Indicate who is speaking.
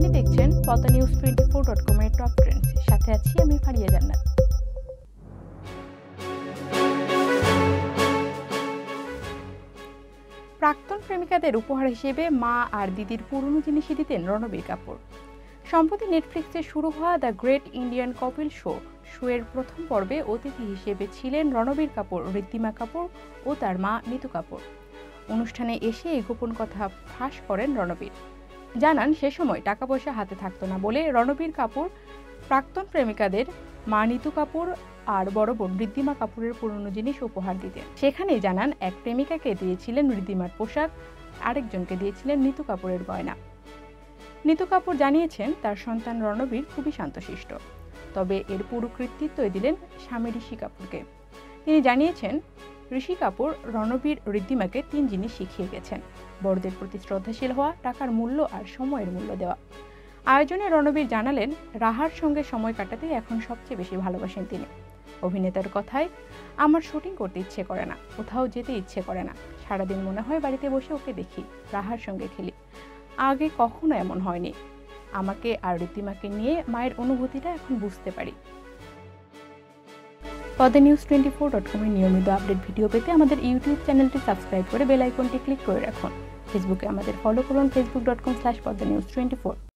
Speaker 1: আপনি দেখছেন Padma news 24.com এর টপ ট্রেন্ডস। সাথে আছি আমি ফারিয়া জান্নাত। প্রাক্তন প্রেমিকাদের উপহার হিসেবে মা আর দিদির পুরনো জিনিসই দিতেন রণবীর কাপুর। সম্প্রতি নেটফ্লিক্সে শুরু হওয়া দ্য গ্রেট ইন্ডিয়ান কপিল শোয়ের প্রথম পর্বে অতিথি হিসেবে ছিলেন রণবীর কাপুর, ঋদ্ধিমা কাপুর ও তার মা নিতু কাপুর। অনুষ্ঠানে এসে এই গোপন কথা ফাঁস করেন রণবীর। জানান সে সময় টাকা পয়সা হাতে থাকতো না বলে রণবীর কাপুর প্রাক্তন প্রেমিকাদের মা নিতু কাপুর আর বড় বোন ঋদ্ধিমা কাপুরের পুরনো জিনিস উপহার দিতেন। সেখানেই জানান এক প্রেমিকাকে দিয়েছিলেন ঋদ্ধিমার পোশাক, আরেকজনকে দিয়েছিলেন নিতু কাপুরের গয়না। নিতু কাপুর জানিয়েছেন তার সন্তান রণবীর খুবই শান্তশিষ্ট, তবে এর পুরো কৃতিত্বই দিলেন স্বামী ঋষি কাপুরকে। তিনি জানিয়েছেন ঋষি কাপুর রণবীর ঋদ্ধিমাকে 3 জিনিস শিখিয়ে গেছেন: বড়দের প্রতি শ্রদ্ধাশীল হওয়া, টাকার মূল্য আর সময়ের মূল্য দেওয়া। আয়োজনে রণবীর জানালেন রাহার সঙ্গে সময় কাটাতেই এখন সবচেয়ে বেশি ভালোবাসেন তিনি। অভিনেতার কথায়, আমার শুটিং করতে ইচ্ছে করে না, কোথাও যেতে ইচ্ছে করে না, সারাদিন মনে হয় বাড়িতে বসে ওকে দেখি, রাহার সঙ্গে খেলি। আগে কখনো এমন হয়নি। আমাকে আর ঋদ্ধিমাকে নিয়ে মায়ের অনুভূতিটা এখন বুঝতে পারি। পদ্মা নিউজ 24.com এর নিয়মিত আপডেট ভিডিও পেতে আমাদের ইউটিউব চ্যানেলটি সাবস্ক্রাইব করে বেল আইকনটি ক্লিক করে রাখুন। ফেসবুকে আমাদের ফলো করুন facebook.com/poddanews24।